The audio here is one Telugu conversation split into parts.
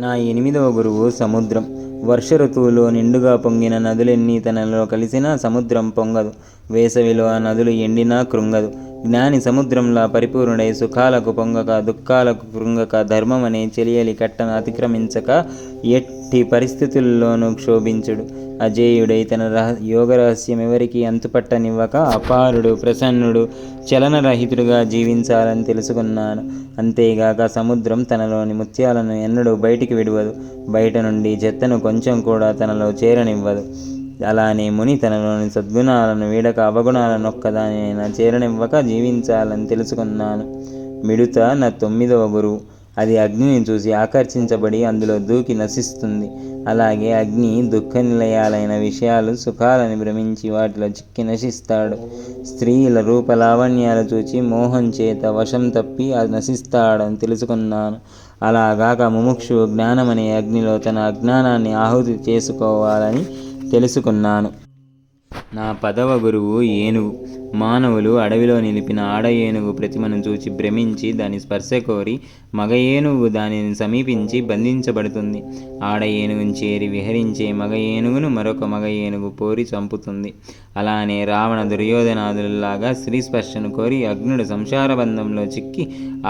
నా 8వ గురువు సముద్రం. వర్ష ఋతువులో నిండుగా పొంగిన నదులెన్ని తనలో కలిసినా సముద్రం పొంగదు. వేసవిలో ఆ నదులు ఎండినా కృంగదు. జ్ఞాని సముద్రంలా పరిపూర్ణుడై సుఖాలకు పొంగక, దుఃఖాలకు కృంగక, ధర్మమనే చెలియలి కట్టను అతిక్రమించక, ఎట్టి పరిస్థితుల్లోనూ క్షోభించుడు. అజేయుడై తన యోగ రహస్యం ఎవరికీ అంతుపట్టనివ్వక, అపారుడు, ప్రసన్నుడు, చలనరహితుడుగా జీవించాలని తెలుసుకున్నాను. అంతేగాక సముద్రం తనలోని ముత్యాలను ఎన్నడూ బయటికి విడువదు. బయట నుండి చెత్తను కొంచెం కూడా తనలో చేరనివ్వదు. అలానే ముని తనలోని సద్గుణాలను వీడక, అవగుణాలను ఒక్కదానినైనా చేరనివ్వక జీవించాలని తెలుసుకున్నాను. మిడుత నా 9వ గురువు. అది అగ్నిని చూసి ఆకర్షించబడి అందులో దూకి నశిస్తుంది. అలాగే అగ్ని దుఃఖ నిలయాలైన విషయాలు, సుఖాలని భ్రమించి వాటిలో చిక్కి నశిస్తాడు. స్త్రీల రూపలావణ్యాలు చూచి మోహం చేత వశం తప్పి నశిస్తాడని తెలుసుకున్నాను. అలాగాక ముముక్షువు జ్ఞానమనే అగ్నిలో తన అజ్ఞానాన్ని ఆహుతి చేసుకోవాలని తెలుసుకున్నాను. నా 10వ గురువు ఏనుగు. మానవులు అడవిలో నిలిపిన ఆడ ఏనుగు ప్రతిమను చూచి భ్రమించి దాని స్పర్శ కోరి మగ ఏనుగు దానిని సమీపించి బంధించబడుతుంది. ఆడ ఏనుగును చేరి విహరించే మగ ఏనుగును మరొక మగ ఏనుగు పోరి చంపుతుంది. అలానే రావణ దుర్యోధనాదులలాగా స్త్రీ స్పర్శను కోరి అగ్నుడు సంసార బంధంలో చిక్కి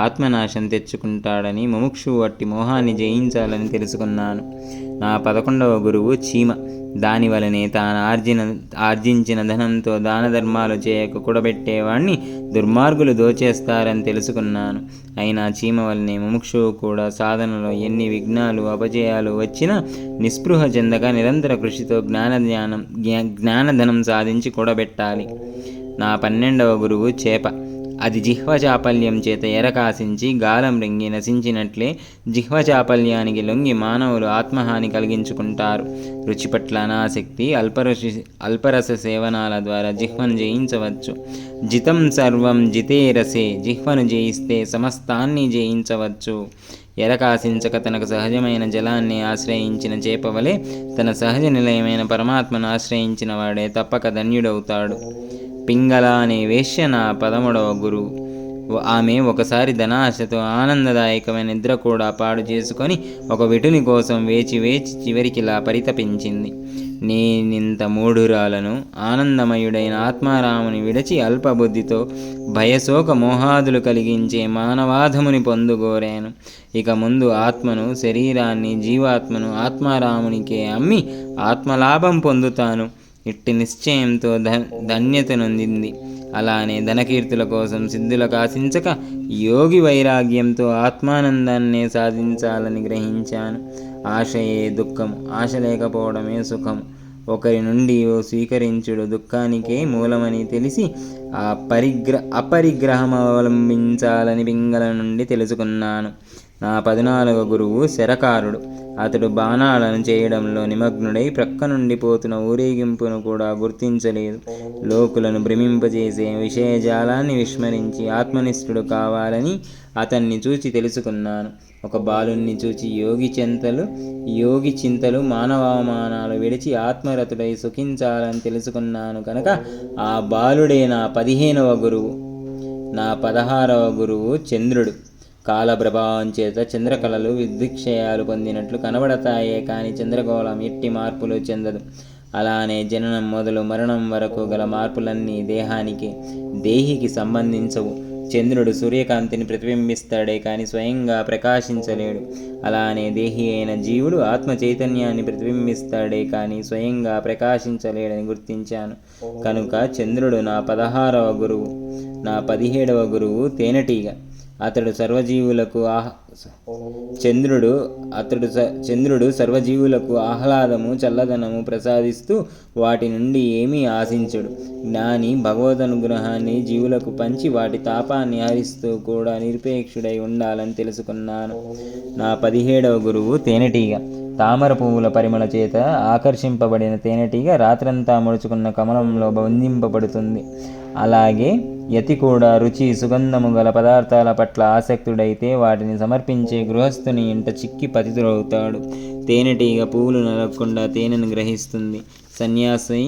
ఆత్మనాశం తెచ్చుకుంటాడని, ముముక్షువు అట్టి మోహాన్ని జయించాలని తెలుసుకున్నాను. నా 11వ గురువు చీమ. దాని వలనే తాను ఆర్జించిన ధనంతో దాన ధర్మాలు చేయక కూడబెట్టేవాణ్ణి దుర్మార్గులు దోచేస్తారని తెలుసుకున్నాను. అయినా చీమ వలనే ముముక్షువు కూడా సాధనలో ఎన్ని విఘ్నాలు, అపజయాలు వచ్చినా నిస్పృహ చెందక నిరంతర కృషితో జ్ఞానధనం సాధించి కూడబెట్టాలి. నా 12వ గురువు చేప. అది జిహ్వ చాపల్యం చేత ఎరకాసించి గాలం రింగి నశించినట్లే జిహ్వచాపల్యానికి లొంగి మానవులు ఆత్మహాని కలిగించుకుంటారు. రుచి పట్ల అనాసక్తి, అల్పరస సేవనాల ద్వారా జిహ్వను జయించవచ్చు. జితం సర్వం జితే రసే. జిహ్వను జయిస్తే సమస్తాన్ని జయించవచ్చు. ఎరకాసించక తనకు సహజమైన జలాన్ని ఆశ్రయించిన చేపవలే తన సహజ నిలయమైన పరమాత్మను ఆశ్రయించిన వాడే తప్పక ధన్యుడవుతాడు. పింగళ అనే వేశ్య నా 13వ గురువు. ఆమె ఒకసారి ధనాశతో ఆనందదాయకమైన నిద్ర కూడా పాడు చేసుకొని ఒక విటుని కోసం వేచి చివరికిలా పరితపించింది. నేనింత మూఢురాలను, ఆనందమయుడైన ఆత్మారాముని విడచి అల్పబుద్ధితో భయశోక మోహాదులు కలిగించే మానవాధముని పొందుగోరాను. ఇక ముందు ఆత్మను, శరీరాన్ని, జీవాత్మను ఆత్మారామునికే అమ్మి ఆత్మలాభం పొందుతాను. ఇట్టి నిశ్చయంతో ధన్యత నొందింది. అలానే ధనకీర్తుల కోసం సిద్ధులకు ఆశించక యోగి వైరాగ్యంతో ఆత్మానందాన్నే సాధించాలని గ్రహించాను. ఆశయే దుఃఖం, ఆశ లేకపోవడమే సుఖం. ఒకరి నుండి స్వీకరించుడు దుఃఖానికే మూలమని తెలిసి అపరిగ్రహం అవలంబించాలని పింగళ నుండి తెలుసుకున్నాను. నా 14వ గురువు శరకారుడు. అతడు బాణాలను చేయడంలో నిమగ్నుడై ప్రక్క నుండి పోతున్న ఊరేగింపును కూడా గుర్తించలేదు. లోకులను భ్రమింపజేసే విషయజాలాన్ని విస్మరించి ఆత్మనిష్ఠుడు కావాలని అతన్ని చూచి తెలుసుకున్నాను. ఒక బాలుణ్ణి చూచి యోగి చింతలు మానవామానాలు విడిచి ఆత్మరతుడై సుఖించాలని తెలుసుకున్నాను కనుక ఆ బాలుడే నా 15వ గురువు. నా 16వ గురువు చంద్రుడు. కాల ప్రభావం చేత చంద్రకళలు విద్యుక్షయాలు పొందినట్లు కనబడతాయే కానీ చంద్రగోళం ఎట్టి మార్పులు చెందదు. అలానే జననం మొదలు మరణం వరకు గల మార్పులన్నీ దేహికి సంబంధించవు. చంద్రుడు సూర్యకాంతిని ప్రతిబింబిస్తాడే కానీ స్వయంగా ప్రకాశించలేడు. అలానే దేహి అయిన జీవుడు ఆత్మ చైతన్యాన్ని ప్రతిబింబిస్తాడే కానీ స్వయంగా ప్రకాశించలేడని గుర్తించాను. కనుక చంద్రుడు నా 16వ గురువు. నా 17వ గురువు తేనెటీగ. అతడు సర్వజీవులకు ఆహ్లాదము, చల్లదనము ప్రసాదిస్తూ వాటి నుండి ఏమీ ఆశించడు. జ్ఞాని భగవదనుగ్రహాన్ని జీవులకు పంచి వాటి తాపాన్ని హరిస్తూ కూడా నిరపేక్షుడై ఉండాలని తెలుసుకున్నాను. నా 17వ గురువు తేనెటీగ. తామర పువ్వుల పరిమళ చేత ఆకర్షింపబడిన తేనెటీగ రాత్రంతా ముడుచుకున్న కమలంలో బంధింపబడుతుంది. అలాగే యతి కూడా రుచి, సుగంధము గల పదార్థాల పట్ల ఆసక్తుడైతే వాటిని సమర్పించే గృహస్థుని ఇంట చిక్కి పతితుడవుతాడు. తేనెటీగ పువ్వులు నలగకుండా తేనెను గ్రహిస్తుంది. సన్యాసి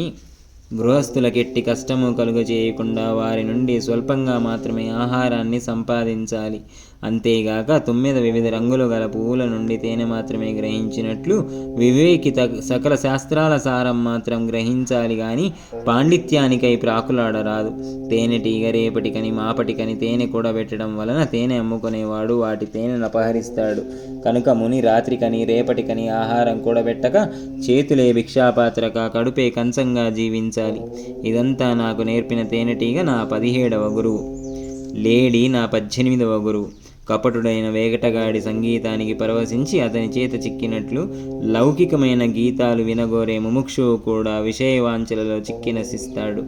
గృహస్థులకెట్టి కష్టము కలుగజేయకుండా వారి నుండి స్వల్పంగా మాత్రమే ఆహారాన్ని సంపాదించాలి. అంతేగాక తుమ్మెద వివిధ రంగులు గల పువ్వుల నుండి తేనె మాత్రమే గ్రహించినట్లు వివేకి సకల శాస్త్రాల సారం మాత్రం గ్రహించాలి గాని పాండిత్యానికై ప్రాకులాడరాదు. తేనెటీగ రేపటికని మాపటికని తేనె కూడబెట్టడం వలన తేనె అమ్ముకునేవాడు వాటి తేనెను అపహరిస్తాడు. కనుక ముని రాత్రికని రేపటికని ఆహారం కూడబెట్టక చేతులే భిక్షాపాత్రక కడుపే కంచంగా జీవించాలి. ఇదంతా నాకు నేర్పిన తేనెటీగ నా 17వ గురువు. లేడి నా 18వ గురువు. కపటుడైన వేగటగాడి సంగీతానికి పరవశించి అతని చేత చిక్కినట్లు లౌకికమైన గీతాలు వినగోరే ముముక్షువు కూడా విషయవాంఛలలో చిక్కి నశిస్తాడు.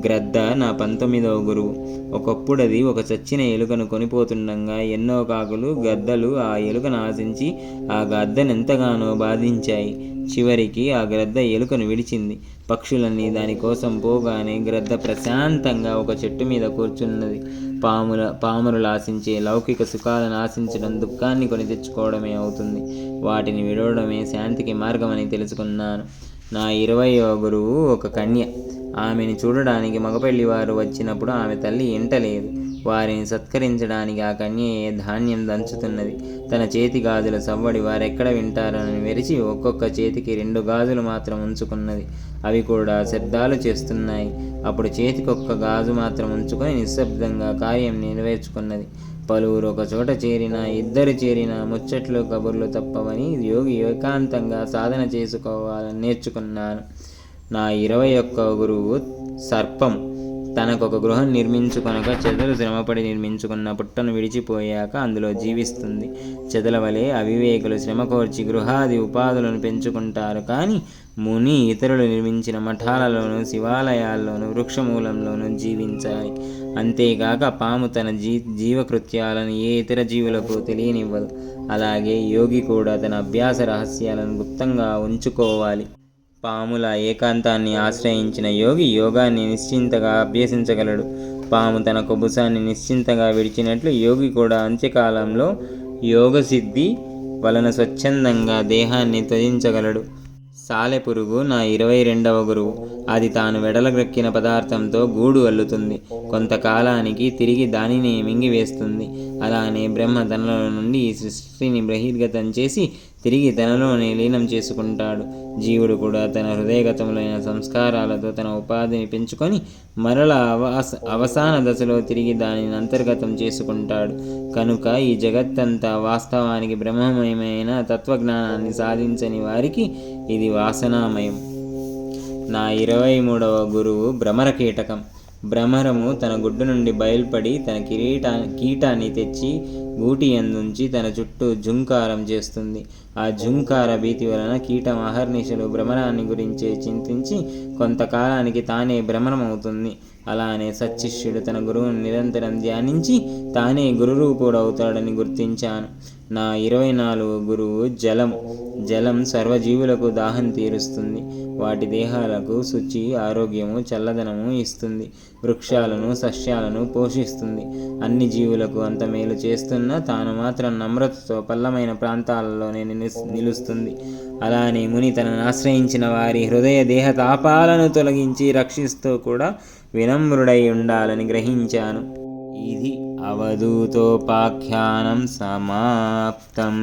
గ్రద్ద నా 19వ గురువు. ఒకప్పుడది ఒక చచ్చిన ఎలుకను కొనిపోతుండగా ఎన్నో కాకులు గద్దలు ఆ ఎలుకను ఆశించి ఆ గద్దనెంతగానో బాధించాయి. చివరికి ఆ గ్రద్ద ఎలుకను విడిచింది. పక్షులన్నీ దానికోసం పోగానే గ్రద్ద ప్రశాంతంగా ఒక చెట్టు మీద కూర్చున్నది. పాములు ఆశించే లౌకిక సుఖాలను ఆశించడం దుఃఖాన్ని కొని తెచ్చుకోవడమే అవుతుంది. వాటిని విడవడమే శాంతికి మార్గమని తెలుసుకున్నాను. నా 20వ గురువు ఒక కన్య. ఆమెను చూడడానికి మగపెళ్లివారు వచ్చినప్పుడు ఆమె తల్లి ఇంటలేదు. వారిని సత్కరించడానికి ఆ కన్యయే ధాన్యం దంచుతున్నది. తన చేతి గాజుల సవ్వడి వారెక్కడ వింటారని వెరిచి ఒక్కొక్క చేతికి 2 గాజులు మాత్రం ఉంచుకున్నది. అవి కూడా శబ్దాలు చేస్తున్నాయి. అప్పుడు చేతికొక్క గాజు మాత్రం ఉంచుకొని నిశ్శబ్దంగా కార్యం నెరవేర్చుకున్నది. పలువురు ఒక చోట చేరినా, ఇద్దరు చేరినా ముచ్చట్లు కబుర్లు తప్పవని యోగి ఏకాంతంగా సాధన చేసుకోవాలని నేర్చుకున్నాను. నా 21వ గురువు సర్పం. తనకొక గృహం నిర్మించుకొనక చెదలు శ్రమపడి నిర్మించుకున్న పుట్టను విడిచిపోయాక అందులో జీవిస్తుంది. చెదల వలె అవివేకులు శ్రమకోర్చి గృహాది ఉపాధులను పెంచుకుంటారు. కానీ ముని ఇతరులు నిర్మించిన మఠాలలోనూ శివాలయాల్లోనూ వృక్షమూలంలోనూ జీవించాలి. అంతేకాక పాము తన జీవకృత్యాలను ఏ ఇతర జీవులకు తెలియనివ్వదు. అలాగే యోగి కూడా తన అభ్యాస రహస్యాలను గుప్తంగా ఉంచుకోవాలి. పాముల ఏకాంతాన్ని ఆశ్రయించిన యోగి యోగాన్ని నిశ్చింతగా అభ్యసించగలడు. పాము తన కొబుసాన్ని నిశ్చింతగా విడిచినట్లు యోగి కూడా అంత్యకాలంలో యోగసిద్ధి వలన స్వచ్ఛందంగా దేహాన్ని త్యజించగలడు. సాలెపురుగు నా 22వ గురువు. అది తాను వెడలగ్రక్కిన పదార్థంతో గూడు అల్లుతుంది. కొంతకాలానికి తిరిగి దానినే మింగివేస్తుంది. అలానే బ్రహ్మ తనలో నుండి ఈ సృష్టిని బహిర్గతం చేసి తిరిగి తనలోనే లీనం చేసుకుంటాడు. జీవుడు కూడా తన హృదయగతములైన సంస్కారాలతో తన ఉపాధిని పెంచుకొని మరల అవసాన దశలో తిరిగి దానిని అంతర్గతం చేసుకుంటాడు. కనుక ఈ జగత్తంతా వాస్తవానికి బ్రహ్మమయమైన తత్వజ్ఞానాన్ని సాధించని వారికి ఇది వాసనామయం. నా 23వ గురువు భ్రమరకీటకం. భ్రమరము తన గుడ్డు నుండి బయల్పడి తన కీటాన్ని తెచ్చి గూటి అందుంచి తన చుట్టూ జుంకారం చేస్తుంది. ఆ జుంకార భీతి వలన కీటం అహర్నిశలు భ్రమరాన్ని గురించే చింతించి కొంతకాలానికి తానే భ్రమరమవుతుంది. అలానే సచ్చిష్యుడు తన గురువును నిరంతరం ధ్యానించి తానే గురురూపుడవుతాడని గుర్తించాను. నా 24వ గురువు జలం. జలం సర్వజీవులకు దాహం తీరుస్తుంది. వాటి దేహాలకు శుచి, ఆరోగ్యము, చల్లదనము ఇస్తుంది. వృక్షాలను, సస్యాలను పోషిస్తుంది. అన్ని జీవులకు అంత మేలు చేస్తున్నా తాను మాత్రం నమ్రతతో పల్లమైన ప్రాంతాలలోనే నిలుస్తుంది. అలానే ముని తనను ఆశ్రయించిన వారి హృదయ దేహ తాపాలను తొలగించి రక్షిస్తూ కూడా వినమ్రుడై ఉండాలని గ్రహించాను. ఇది అవధూతోపాఖ్యానం సమాప్తం.